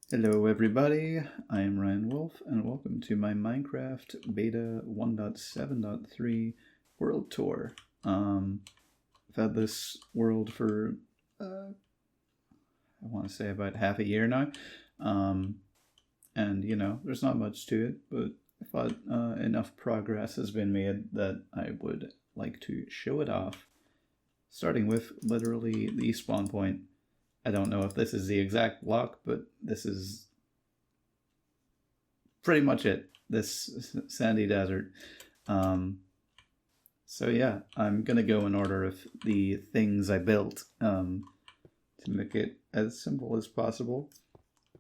Hello everybody, I am Ryan Wolf and welcome to my Minecraft Beta 1.7.3 World Tour. I've had this world for, I want to say about half a year now, and there's not much to it, but I thought enough progress has been made that I would like to show it off, starting with literally the spawn point. I don't know if this is the exact block, but this is pretty much it. This sandy desert. So yeah, I'm gonna go in order of the things I built to make it as simple as possible.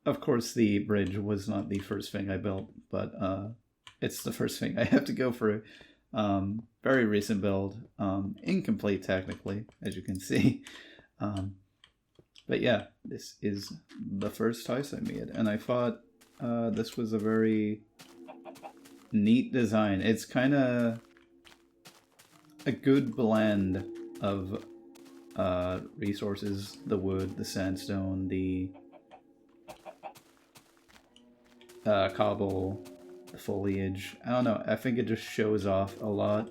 Of course, the bridge was not the first thing I built, but it's the first thing I have to go through. Very recent build, incomplete technically, as you can see. But yeah, this is the first house I made, and I thought this was a very neat design. It's kind of a good blend of resources: the wood, the sandstone, the cobble, the foliage. I don't know. I think it just shows off a lot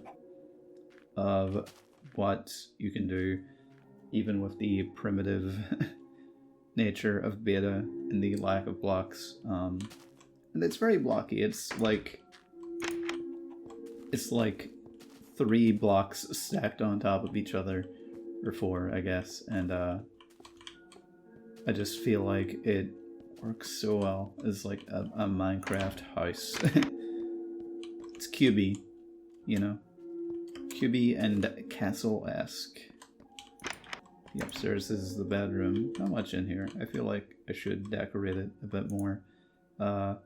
of what you can do, even with the primitive nature of beta and the lack of blocks. And it's very blocky. It's like 3 blocks stacked on top of each other, or 4, I guess. And I just feel like it works so well as like a Minecraft house. It's cubey, you know, cubey and castle-esque. The upstairs is the bedroom. Not much in here. I feel like I should decorate it a bit more. Have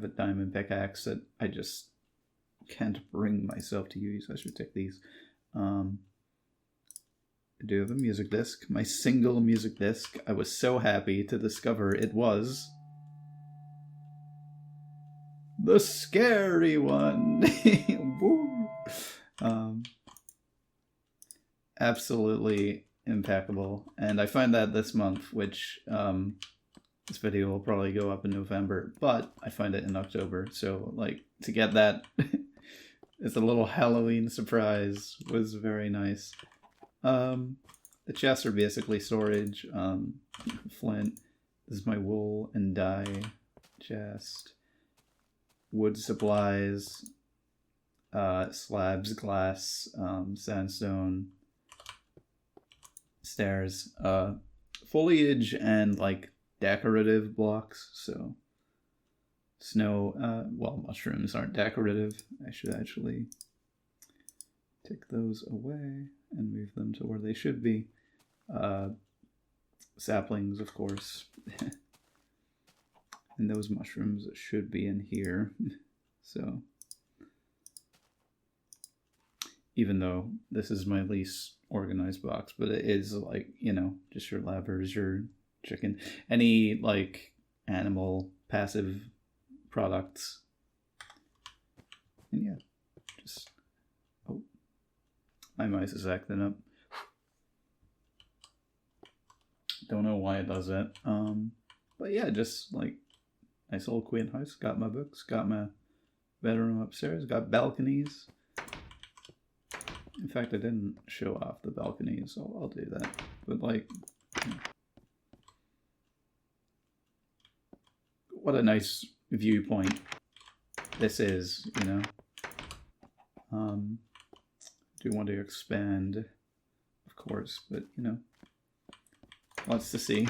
a diamond pickaxe that I just can't bring myself to use. I should take these. I do have a music disc. My single music disc. I was so happy to discover it was the scary one. Woo. Absolutely impeccable. And I find that this month, which this video will probably go up in November, but I find it in October. So like to get that as a little Halloween surprise was very nice. The chests are basically storage. Flint. This is my wool and dye chest. Wood supplies. Slabs, glass, sandstone, stairs, foliage, and like decorative blocks. So snow, well, mushrooms aren't decorative. I should actually take those away and move them to where they should be. Saplings, of course. And those mushrooms should be in here. So even though this is my least organized box, but it is like, just your levers, your chicken, any like animal passive products. And yeah, just, oh, my mouse is acting up. Don't know why it does that. But yeah, just like nice old quaint house. Got my books, got my bedroom upstairs, got balconies. In fact, I didn't show off the balcony, so I'll do that. But like, what a nice viewpoint this is, do want to expand, of course, but lots to see,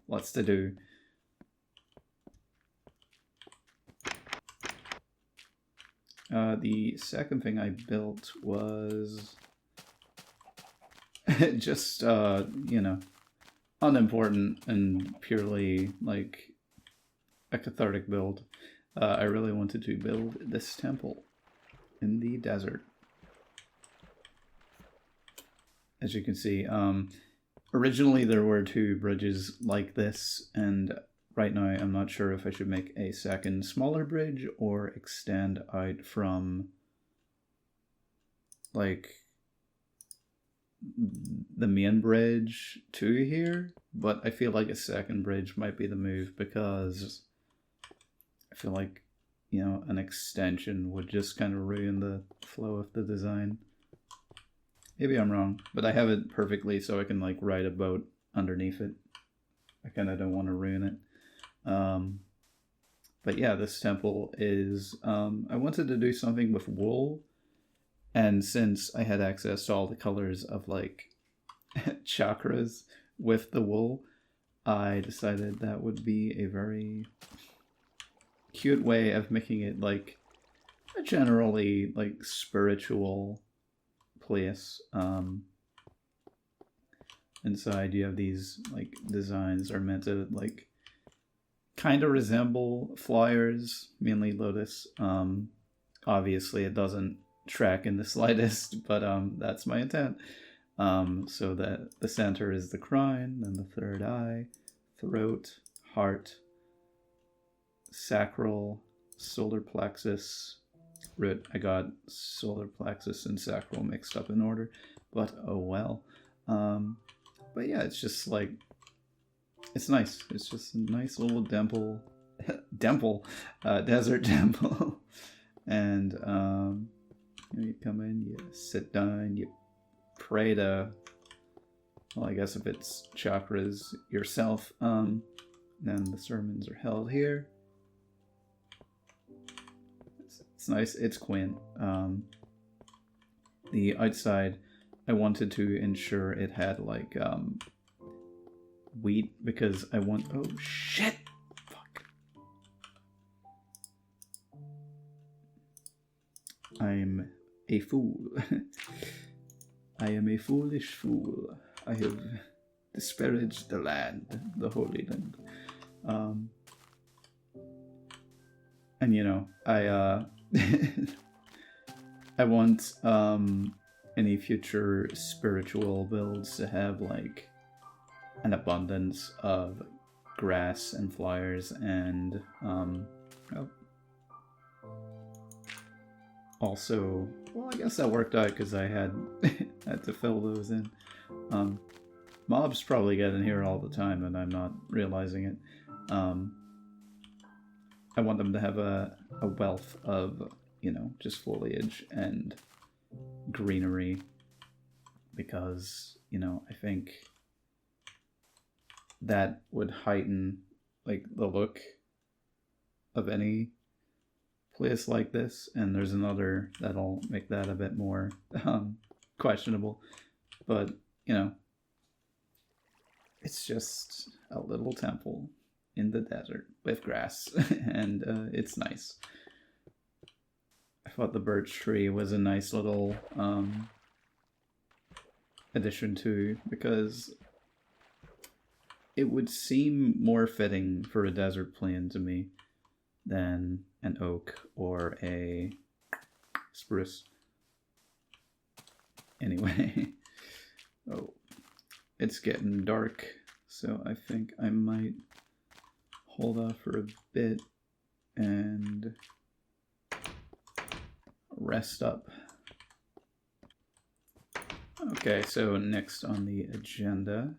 lots to do. The second thing I built was just, unimportant and purely like a cathartic build. I really wanted to build this temple in the desert. As you can see, originally there were 2 bridges like this, and right now I'm not sure if I should make a second smaller bridge or extend out from like the main bridge to here, but I feel like a second bridge might be the move because I feel like, you know, an extension would just kind of ruin the flow of the design. Maybe I'm wrong, but I have it perfectly so I can like ride a boat underneath it. I kind of don't want to ruin it. But yeah, this temple is, I wanted to do something with wool, and since I had access to all the colors of like chakras with the wool, I decided that would be a very cute way of making it like a generally like spiritual place. Inside you have these like designs are meant to like kind of resemble flyers, mainly lotus. Obviously it doesn't track in the slightest, but that's my intent. So that the center is the crown, then the third eye, throat, heart, sacral, solar plexus, root. I got solar plexus and sacral mixed up in order, but oh well. But yeah, it's just like, it's nice. It's just a nice little temple, desert temple. And you come in, you sit down, you pray to, well, I guess if it's chakras, yourself. Then the sermons are held here. It's nice. It's quaint. The outside, I wanted to ensure it had like wheat because I want. Oh shit! Fuck. I'm a fool. I am a foolish fool. I have disparaged the land, the Holy Land. And you know, I I want any future spiritual builds to have like an abundance of grass and flowers and also, well, I guess that worked out because I had had to fill those in. Mobs probably get in here all the time and I'm not realizing it. I want them to have a wealth of, you know, just foliage and greenery because, you know, I think that would heighten like the look of any place like this, and there's another that'll make that a bit more questionable, but you know, it's just a little temple in the desert with grass and it's nice. I thought the birch tree was a nice little addition too, because it would seem more fitting for a desert plain to me than an oak or a spruce. Anyway, oh, it's getting dark, so I think I might hold off for a bit and rest up. Okay, so next on the agenda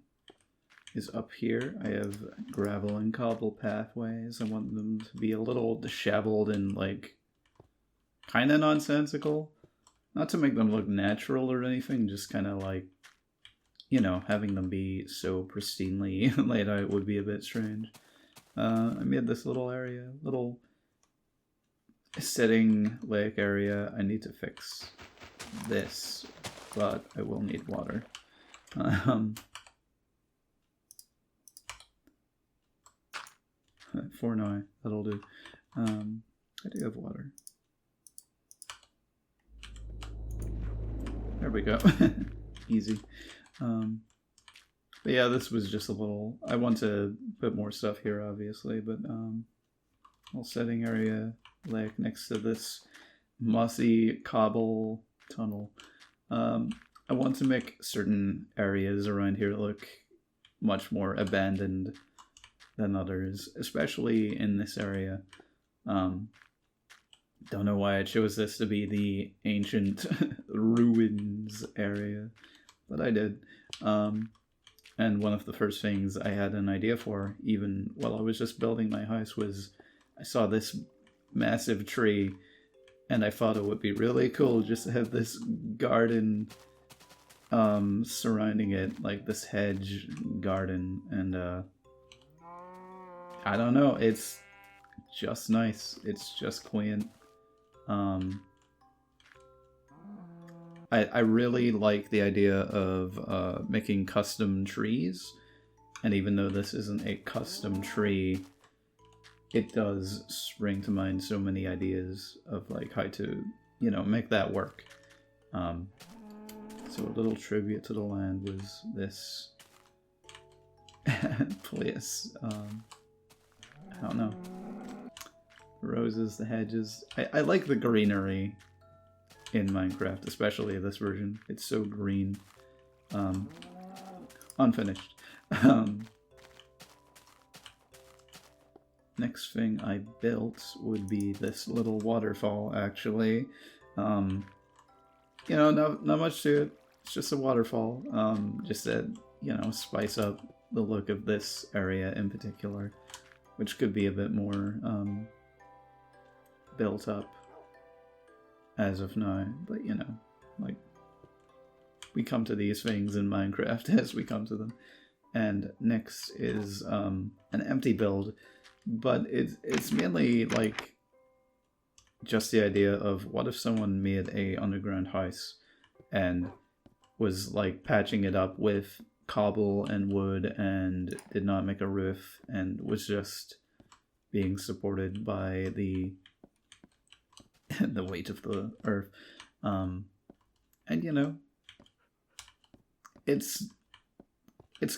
is up here. I have gravel and cobble pathways. I want them to be a little disheveled and like kind of nonsensical. Not to make them look natural or anything, just kind of like, you know, having them be so pristinely laid out would be a bit strange. I made this little area, little sitting lake area. I need to fix this, but I will need water. For now, that'll do. I do have water. There we go. Easy. But yeah, this was just a little... I want to put more stuff here, obviously, but little setting area lake next to this mossy cobble tunnel. I want to make certain areas around here look much more abandoned than others, especially in this area. Don't know why I chose this to be the ancient ruins area, but I did. And one of the first things I had an idea for, even while I was just building my house, was I saw this massive tree, and I thought it would be really cool just to have this garden surrounding it, like this hedge garden, and I don't know, it's just nice. It's just quaint. I really like the idea of making custom trees, and even though this isn't a custom tree, it does spring to mind so many ideas of like how to, you know, make that work. So a little tribute to the land was this place. I don't know. Roses, the hedges. I like the greenery in Minecraft, especially this version. It's so green. Unfinished. Next thing I built would be this little waterfall, actually. You know, not much to it. It's just a waterfall. Just to, you know, spice up the look of this area in particular, which could be a bit more built up as of now. But, you know, like, we come to these things in Minecraft as we come to them. And next is an empty build, but it's mainly like just the idea of what if someone made a underground house and was like patching it up with cobble and wood and did not make a roof and was just being supported by the the weight of the earth. And you know, it's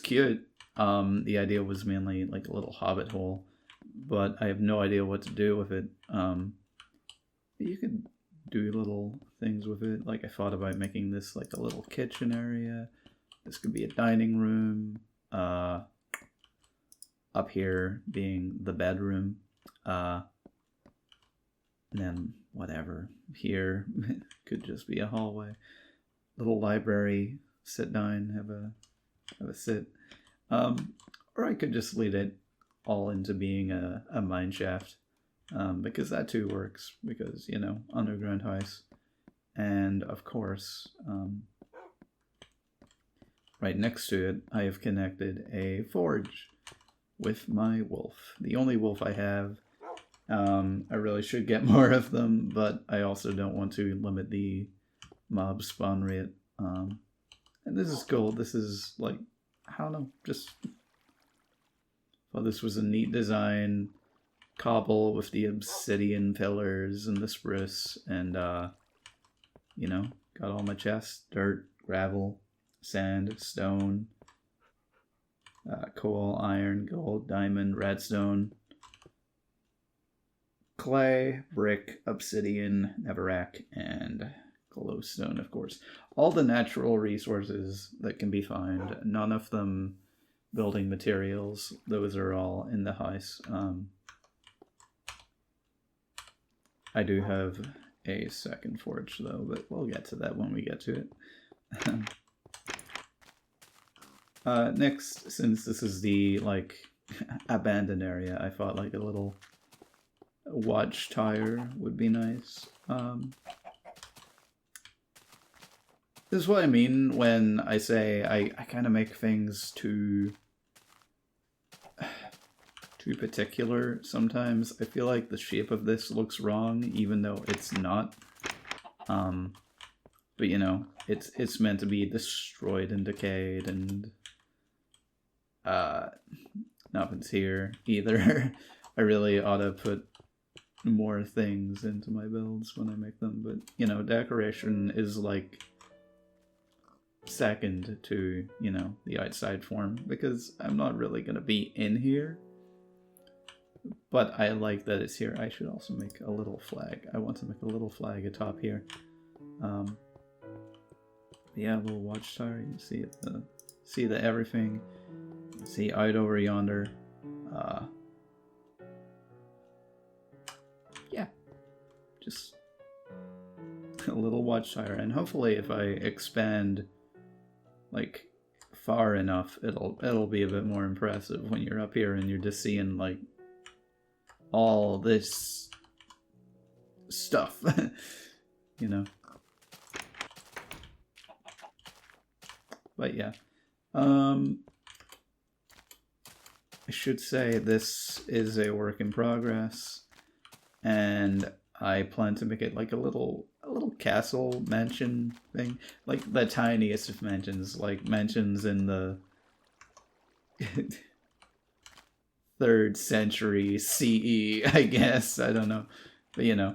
cute. The idea was mainly like a little hobbit hole, but I have no idea what to do with it. You could do little things with it. Like I thought about making this like a little kitchen area. This could be a dining room. Up here being the bedroom. And then whatever. Here could just be a hallway. Little library. Sit down. Have a sit. Or I could just lead it all into being a mine shaft. Because that too works, because, you know, underground house. And of course, right next to it, I have connected a forge with my wolf. The only wolf I have. I really should get more of them, but I also don't want to limit the mob spawn rate. And this is cool. This is like, I don't know, just thought this was a neat design. Cobble with the obsidian pillars and the spruce, and you know, got all my chests: dirt, gravel, sand, stone, coal, iron, gold, diamond, redstone, clay, brick, obsidian, netherrack, and glowstone, of course. All the natural resources that can be found, none of them building materials. Those are all in the house. I do have a second forge though, but we'll get to that when we get to it. Next, since this is the like abandoned area, I thought like a little watchtower would be nice. This is what I mean when I say I kind of make things too particular sometimes. I feel like the shape of this looks wrong, even though it's not. But you know, it's meant to be destroyed and decayed, and nothing's here either. I really ought to put more things into my builds when I make them, but you know, decoration is like second to, you know, the outside form, because I'm not really gonna be in here. But I like that it's here. I should also make a little flag. I want to make a little flag atop here. Yeah, a little watchtower. You see it, see the everything. See out over yonder. Yeah, just a little watchtower. And hopefully, if I expand like far enough, it'll be a bit more impressive when you're up here and you're just seeing like all this stuff, you know. But yeah, I should say this is a work in progress, and I plan to make it like a little castle mansion thing, like the tiniest of mansions, like mansions in the 3rd century CE, I guess. I don't know, but you know,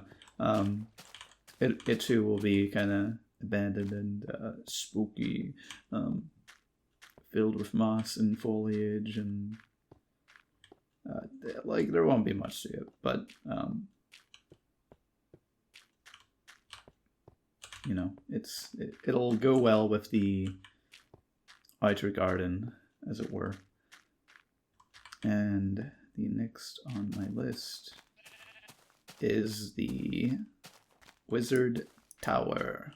it too will be kind of abandoned and spooky, filled with moss and foliage, and like there won't be much to it, but you know, it'll go well with the outer garden, as it were. And the next on my list is the Wizard Tower.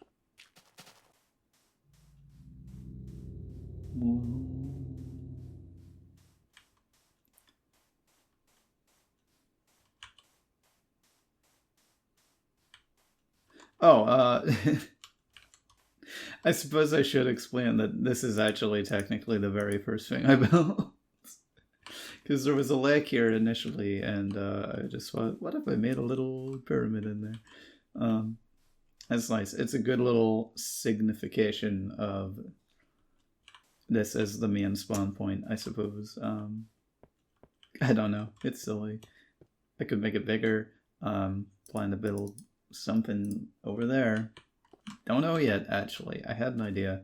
Oh, I suppose I should explain that this is actually technically the very first thing I built. Because there was a lake here initially, and I just thought, what if I made a little pyramid in there? That's nice. It's a good little signification of this as the main spawn point, I suppose. I don't know. It's silly. I could make it bigger. Plan to build something over there. Don't know yet, actually. I had an idea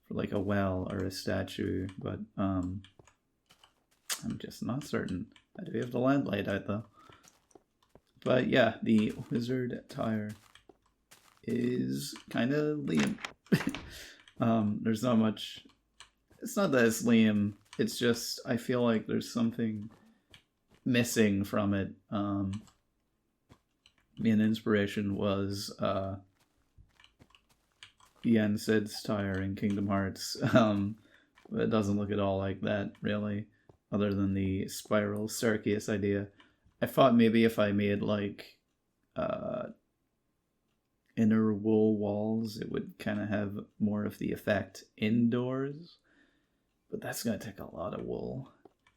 for like a well or a statue, but I'm just not certain. I do have the land laid out though. But yeah, the Wizard Tower is kind of Liam. There's not much. It's not that it's Liam. It's just I feel like there's something missing from it. Main inspiration was Yen Sid's Tower in Kingdom Hearts. It doesn't look at all like that, really, other than the spiral staircase idea. I thought maybe if I made like inner wool walls, it would kind of have more of the effect indoors, but that's going to take a lot of wool,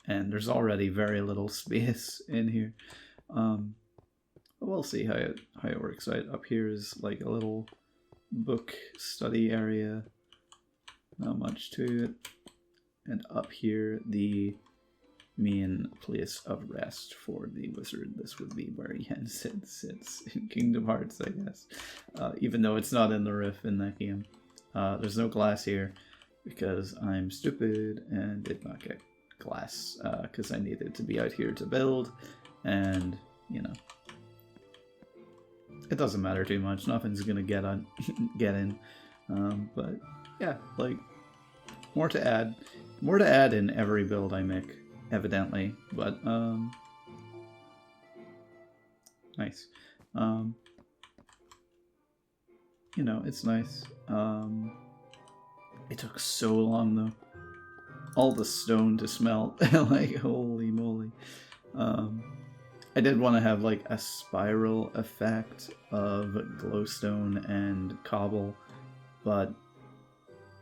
and there's already very little space in here. We'll see how it works out. Up here is like a little book study area, not much to it, and up here the main place of rest for the wizard. This would be where Yen Sid sits in Kingdom Hearts, I guess, even though it's not in the Rift in that game. There's no glass here because I'm stupid and did not get glass because I needed to be out here to build, and you know, it doesn't matter too much. Nothing's gonna get in. But yeah, like more to add in every build I make, evidently. But nice. You know, it's nice. It took so long though. All the stone to smelt, like holy moly. I did want to have like a spiral effect of glowstone and cobble, but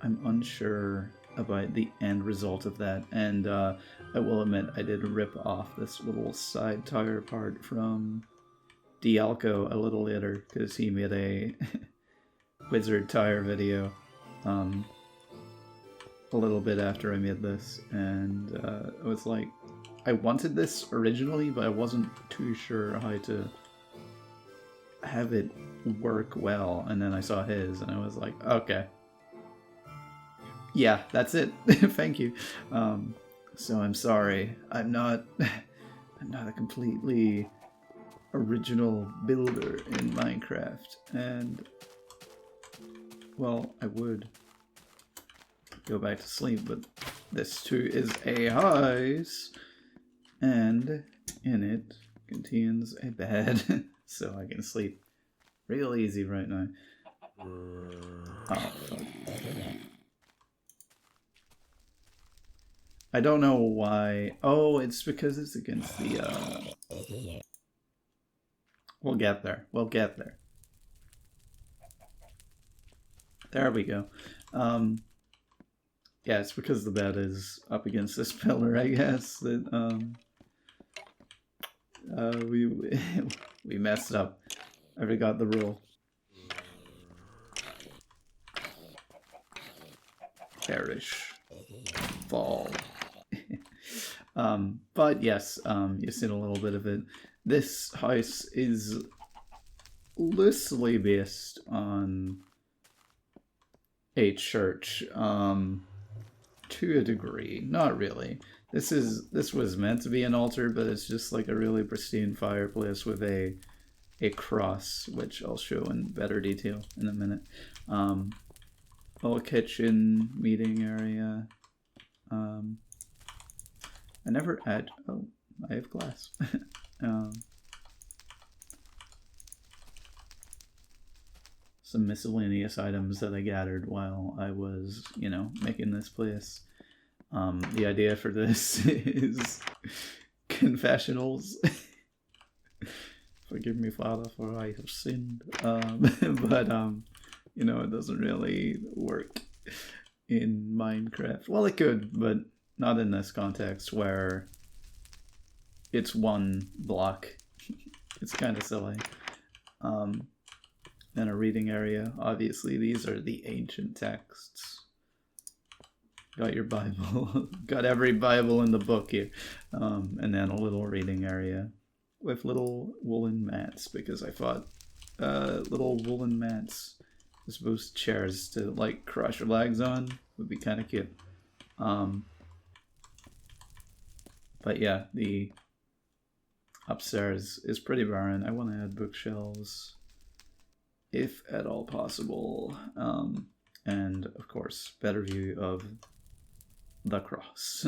I'm unsure about the end result of that. And I will admit I did rip off this little side tire part from Dialco a little later because he made a Wizard Tire video a little bit after I made this, and I was like, I wanted this originally, but I wasn't too sure how to have it work well, and then I saw his, and I was like, okay. Yeah, that's it. Thank you. So I'm sorry. I'm not a completely original builder in Minecraft, and well, I would go back to sleep, but this too is a house, and in it contains a bed, so I can sleep real easy right now. Oh, fuck. I don't know why. Oh, it's because it's against the, We'll get there. We'll get there. There we go. Yeah, it's because the bed is up against this pillar, I guess, that, we we messed up. I forgot the rule. Perish. Fall. But yes, you've seen a little bit of it. This house is loosely based on a church, to a degree. Not really. This was meant to be an altar, but it's just like a really pristine fireplace with a cross, which I'll show in better detail in a minute. Little kitchen, meeting area. I never add. Oh, I have glass. Some miscellaneous items that I gathered while I was, you know, making this place. The idea for this is confessionals. Forgive me, Father, for I have sinned. But you know, it doesn't really work in Minecraft. Well, it could, but not in this context where it's one block. It's kind of silly. And a reading area. Obviously, these are the ancient texts. Got your Bible. Got every Bible in the book here. And then a little reading area with little woolen mats, because I thought little woolen mats as opposed to chairs to like cross your legs on would be kind of cute. But yeah, the upstairs is pretty barren. I want to add bookshelves if at all possible. And of course, better view of the cross.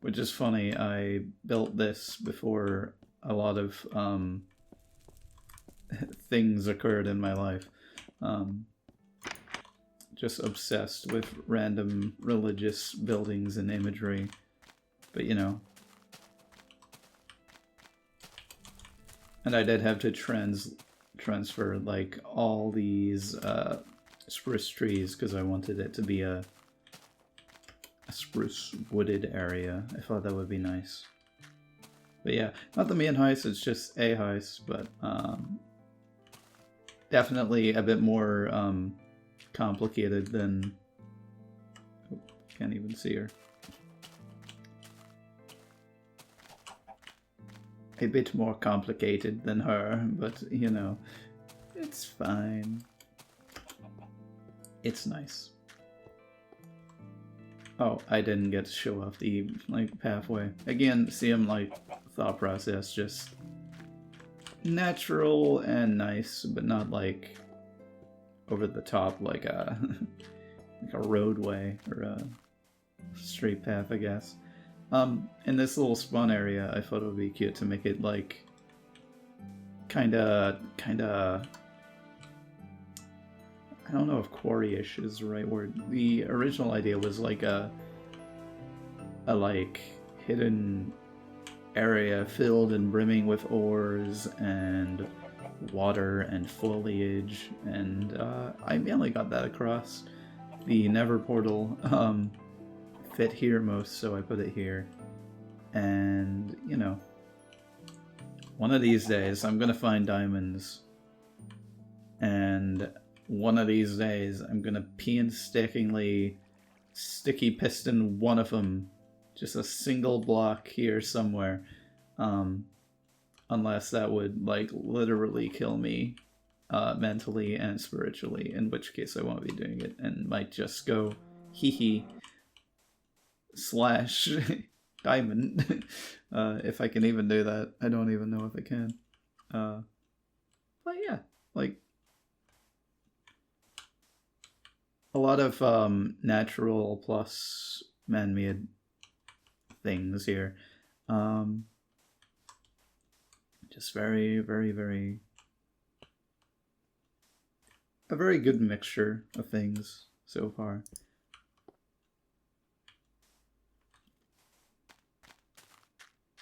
Which is funny, I built this before a lot of things occurred in my life. Just obsessed with random religious buildings and imagery. But you know. And I did have to transfer like all these spruce trees because I wanted it to be a spruce wooded area. I thought that would be nice. But yeah, not the main house, it's just a house, but definitely a bit more complicated than... Oh, can't even see her. A bit more complicated than her, but you know, it's fine. It's nice. Oh, I didn't get to show off the like pathway. Again, same like thought process, just natural and nice, but not like over the top like a like a roadway or a straight path, I guess. In this little spawn area, I thought it would be cute to make it like kinda I don't know if quarry-ish is the right word. The original idea was like a like hidden area filled and brimming with ores and water and foliage, and I mainly got that across. The Nether portal fit here most, so I put it here. And you know, one of these days I'm gonna find diamonds, and one of these days I'm gonna painstakingly sticky piston one of them, just a single block here somewhere, unless that would like literally kill me mentally and spiritually, in which case I won't be doing it and might just go hee hee slash diamond. If I can even do that. I don't even know if I can. But yeah, like a lot of natural plus man-made things here. Just very, very, very... a very good mixture of things so far.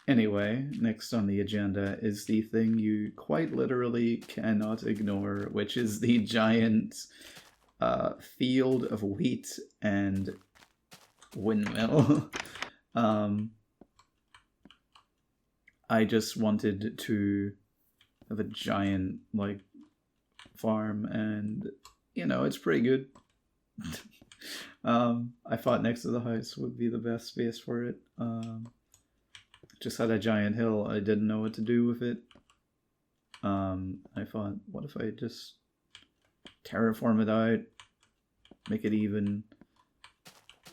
Anyway, next on the agenda is the thing you quite literally cannot ignore, which is the giant field of wheat and windmill. I just wanted to have a giant, like, farm, and, you know, it's pretty good. I thought next to the house would be the best space for it. Just had a giant hill. I didn't know what to do with it. I thought, what if I just terraform it out, make it even,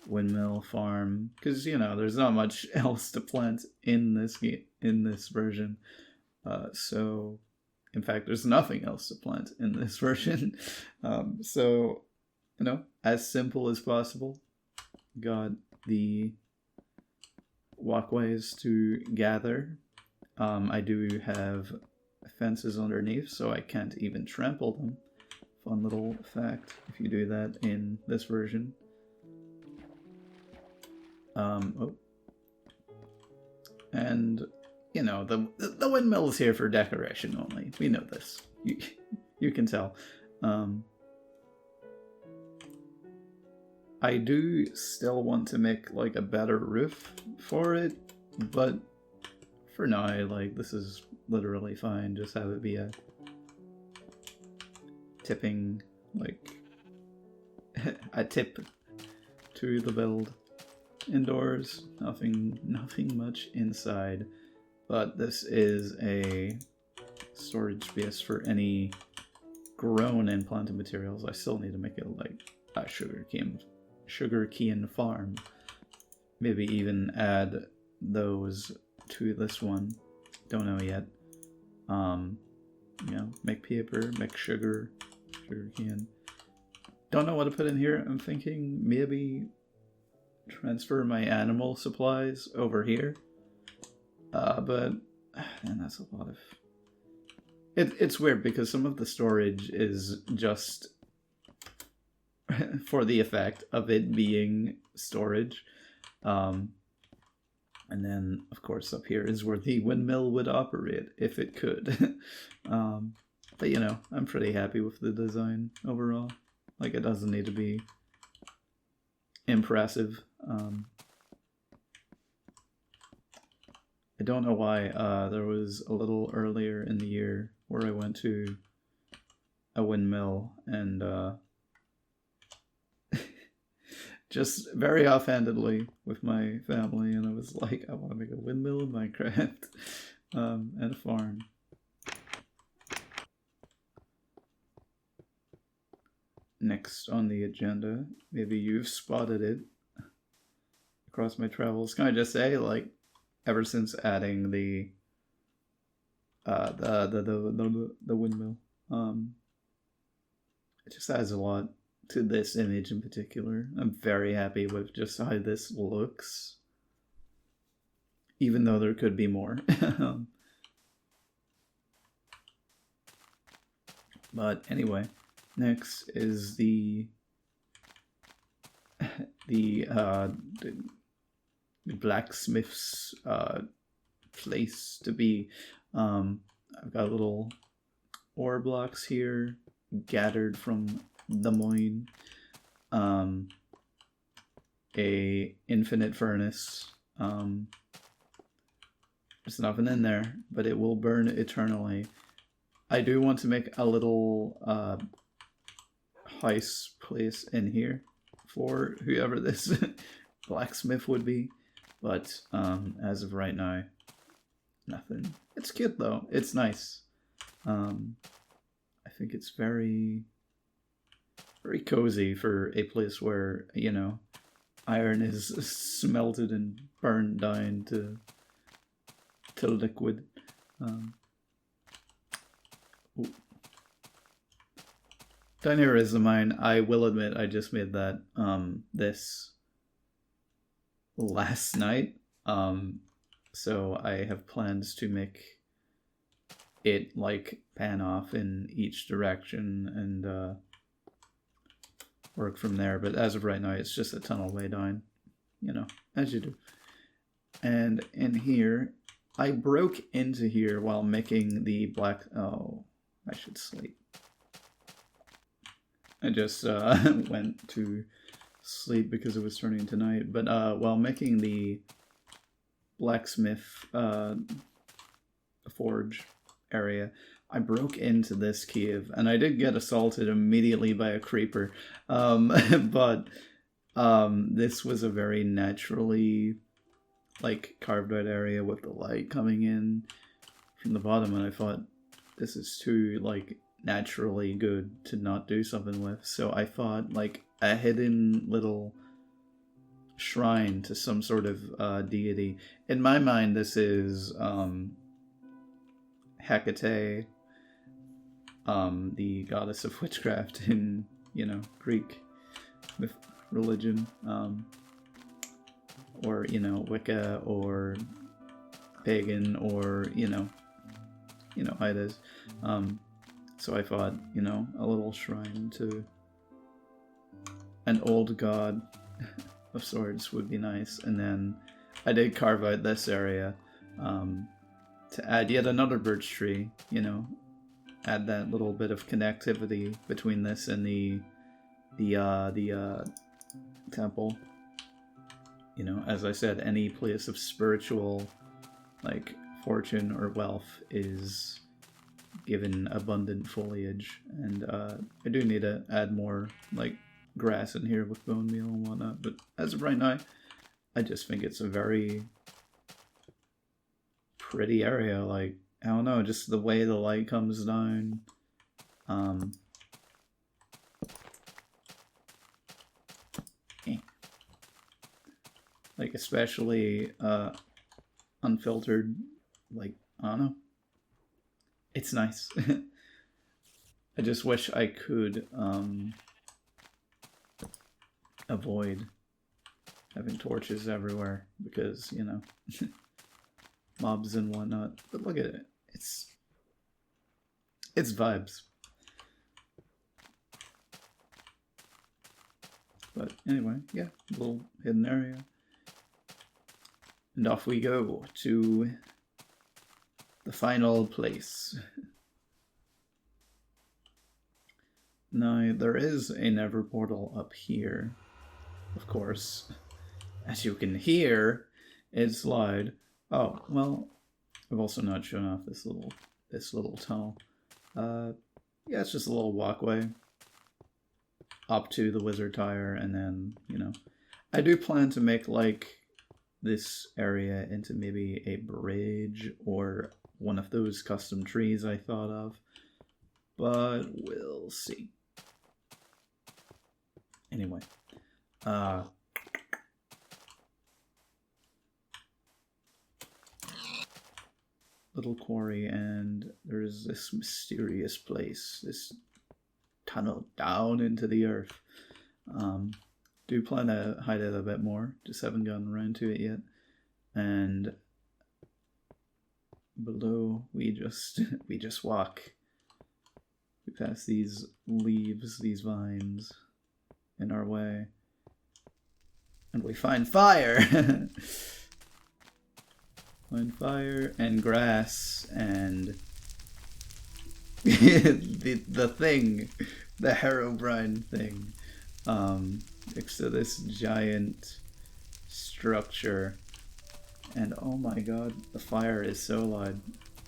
windmill, farm, because, you know, there's not much else to plant in this game, in this version. So, in fact, there's nothing else to plant in this version. So, you know, as simple as possible. Got the walkways to gather. I do have fences underneath, so I can't even trample them. Fun little fact if you do that in this version. And, you know, the windmill is here for decoration only. We know this. You can tell. I do still want to make, like, a better roof for it, but for now, like, this is literally fine. Just have it be a tipping, like, a tip to the build. Indoors, nothing much inside, but this is a storage space for any grown and planted materials. I still need to make it like a sugarcane farm. Maybe even add those to this one. Don't know yet. You know, make paper, make sugarcane. Don't know what to put in here. I'm thinking maybe transfer my animal supplies over here. But man, that's a lot of... It's weird because some of the storage is just for the effect of it being storage. And then, of course, up here is where the windmill would operate, if it could. But, you know, I'm pretty happy with the design overall. Like, it doesn't need to be impressive. I don't know why there was a little earlier in the year where I went to a windmill and just very offhandedly with my family, and I was like, I want to make a windmill in Minecraft and a farm. Next on the agenda, maybe you've spotted it across my travels. Can I just say, like, ever since adding the windmill, it just adds a lot to this image in particular. I'm very happy with just how this looks, even though there could be more. But anyway, next is the blacksmith's place to be. I've got little ore blocks here gathered from the mine. A infinite furnace. There's nothing in there, but it will burn eternally. I do want to make a little house place in here for whoever this blacksmith would be, but as of right now, nothing. It's cute though. It's nice. I think it's very, very cozy for a place where, you know, iron is smelted and burned down to liquid. Down here is the mine. I will admit I just made that this last night. So I have plans to make it like pan off in each direction and work from there, but as of right now, it's just a tunnel way down, you know, as you do. And in here, I broke into here while making the black... Oh, I should sleep. I just went to sleep because it was turning into night, but while making the blacksmith forge area, I broke into this cave, and I did get assaulted immediately by a creeper, but this was a very naturally like carved out area with the light coming in from the bottom, and I thought this is too like naturally good to not do something with, so I thought like a hidden little shrine to some sort of deity. In my mind, this is Hecate, the goddess of witchcraft in, you know, Greek religion, or, you know, Wicca, or pagan, or, you know how it is. So I thought, you know, a little shrine to an old god of sorts would be nice. And then I did carve out this area to add yet another birch tree, you know, add that little bit of connectivity between this and the temple. You know, as I said, any place of spiritual, like, fortune or wealth is given abundant foliage, and I do need to add more, like, grass in here with bone meal and whatnot, but as of right now, I just think it's a very pretty area. Like, I don't know, just the way the light comes down, like, especially unfiltered, like, I don't know, it's nice. I just wish I could avoid having torches everywhere, because, you know, mobs and whatnot. But look at it, it's vibes. But anyway, yeah, little hidden area. And off we go to the final place. Now, there is a nether portal up here, of course. As you can hear, it's loud. Oh, well, I've also not shown off this little tunnel. Yeah, it's just a little walkway up to the wizard tower, and then, you know, I do plan to make, like, this area into maybe a bridge or one of those custom trees I thought of, but we'll see. Anyway, little quarry, and there's this mysterious place, this tunnel down into the earth. Do plan to hide it a bit more, just haven't gotten around to it yet. And below we just walk. We pass these leaves, these vines in our way, and we find fire. Find fire and grass and the thing, the Herobrine thing, next to this giant structure. And oh my god, the fire is so loud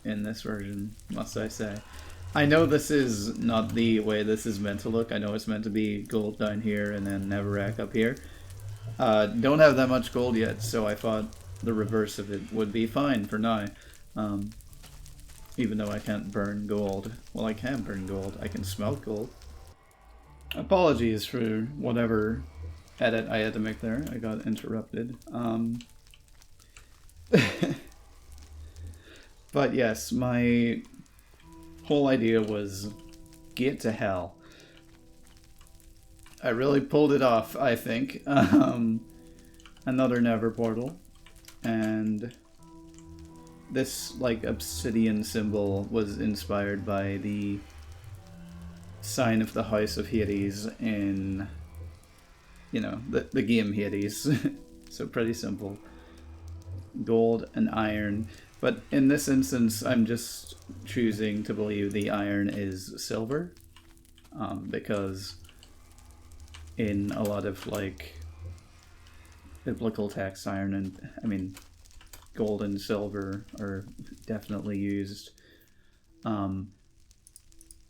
in this version, must I say. I know this is not the way this is meant to look. I know it's meant to be gold down here and then Netherrack up here. Don't have that much gold yet, so I thought the reverse of it would be fine for now. Even though I can't burn gold. Well, I can burn gold. I can smelt gold. Apologies for whatever edit I had to make there. I got interrupted. But yes, my whole idea was get to hell. I really pulled it off, I think. Another nether portal. And this, like, obsidian symbol was inspired by the sign of the House of Hades in you know, the game Hades. So pretty simple. Gold and iron. But in this instance, I'm just choosing to believe the iron is silver. Because in a lot of, like, biblical text, iron and, I mean, gold and silver are definitely used.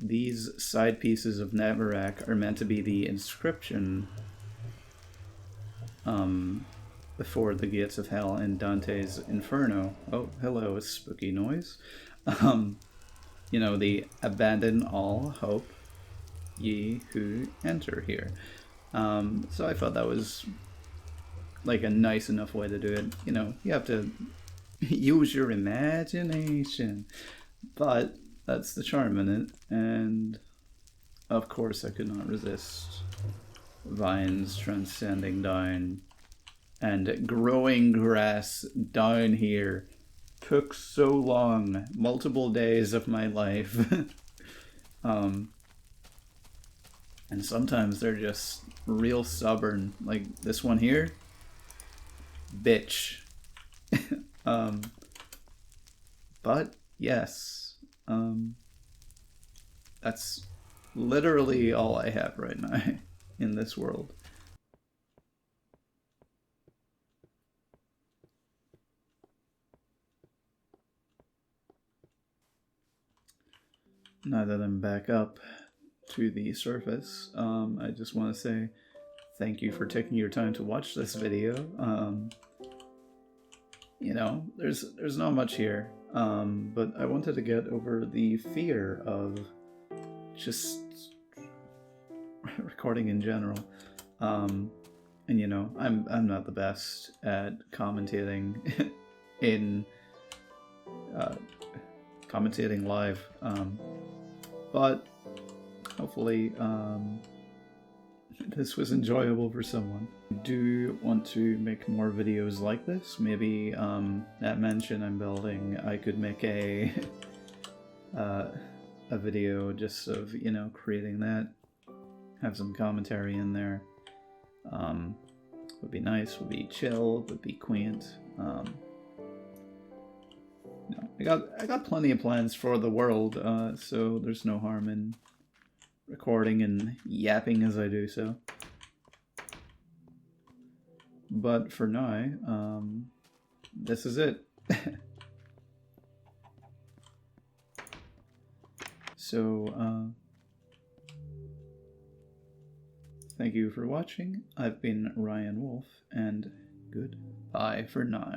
These side pieces of Neverrak are meant to be the inscription before the gates of hell in Dante's Inferno. Oh, hello, a spooky noise. You know, the abandon all hope, ye who enter here. So I thought that was like a nice enough way to do it. You know, you have to use your imagination, but that's the charm in it. And of course I could not resist vines transcending down, and growing grass down here took so long, multiple days of my life. And sometimes they're just real stubborn, like this one here, bitch. But yes, that's literally all I have right now in this world. Now that I'm back up to the surface, I just want to say thank you for taking your time to watch this video. You know, there's not much here, but I wanted to get over the fear of just recording in general. And you know, I'm not the best at commentating in commentating live, but hopefully this was enjoyable for someone. I do want to make more videos like this. Maybe that mansion I'm building, I could make a video just of, you know, creating that, have some commentary in there. Would be nice, would be chill, would be quaint. You know, I got plenty of plans for the world, so there's no harm in recording and yapping as I do so. But for now, this is it. So, thank you for watching. I've been Ryan Wolf, and goodbye for now.